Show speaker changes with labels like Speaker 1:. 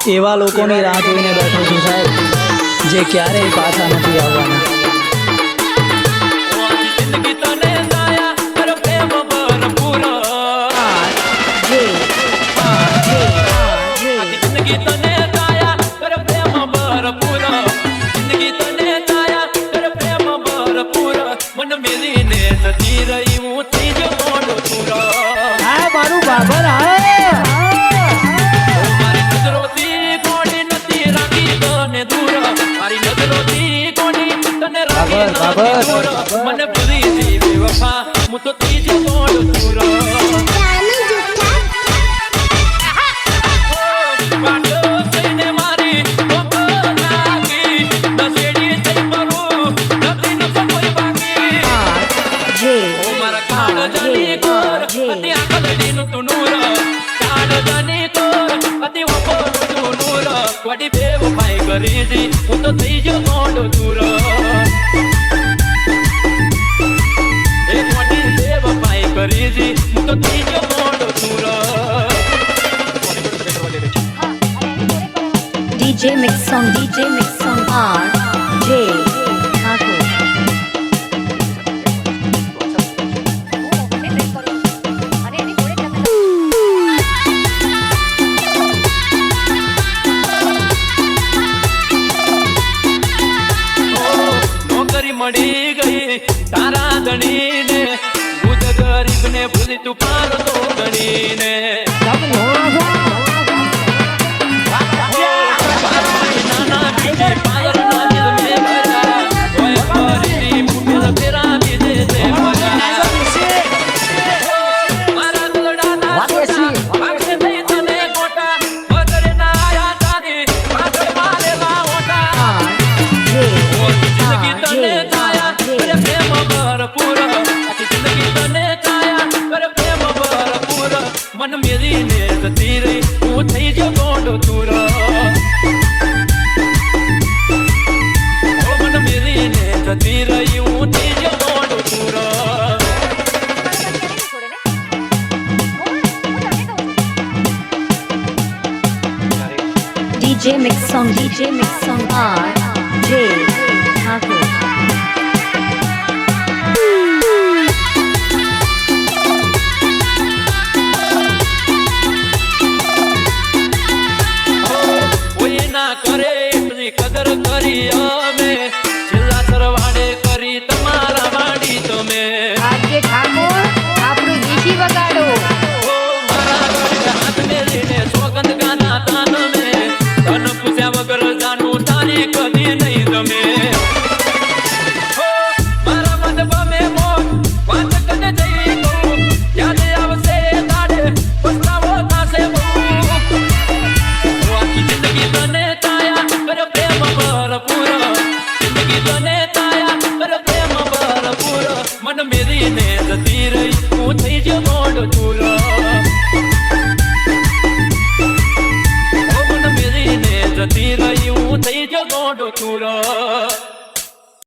Speaker 1: એવા લોકોની રાહ જોઈને બેઠો છું સાહેબ, જે ક્યારેય પાછા નથી આવવાના.
Speaker 2: મારું બાબર
Speaker 3: મને ભૂલી દી બેવફા હું તો ત્રીજો ગોળ પૂરો વાટો થઈને મારી કોકો નાગી નસેડી થઈ મરું નથી ન કોઈ બાકી ઓ મારા કાળ જાની કોર અતિ આકલડી નું તું નૂર કાળ જાની કોર અતિ વફો તું નૂર વડી બેવફાઈ કરી દી હું તો ત્રીજો ગોળ પૂરો
Speaker 4: DJ Mix Song RJ Thakur.
Speaker 3: નોકરી મળી ગઈ તારા ધણીને ભૂત ગરીબને ભૂલી તું પાડતો ગણીને મન મેરી ને જતી રહી હું થઈ જો ગોંડો તુરો મન મેરી ને જતી રહી હું થઈ જો ગોંડો તુરો
Speaker 4: DJ Mix Song RJ Thakur.
Speaker 3: કરે એટલી કદર કરી અમે છેલ્લા સરવાડે કરી તમારા વાડી તમે
Speaker 2: આજે ઠાકોર આપણું દીશી વગાડો
Speaker 3: ઓ મારા ગળે હાથ મેલીને સોગંદ ગાના તાન મે તન પૂછ્યા વગર જાનું તારી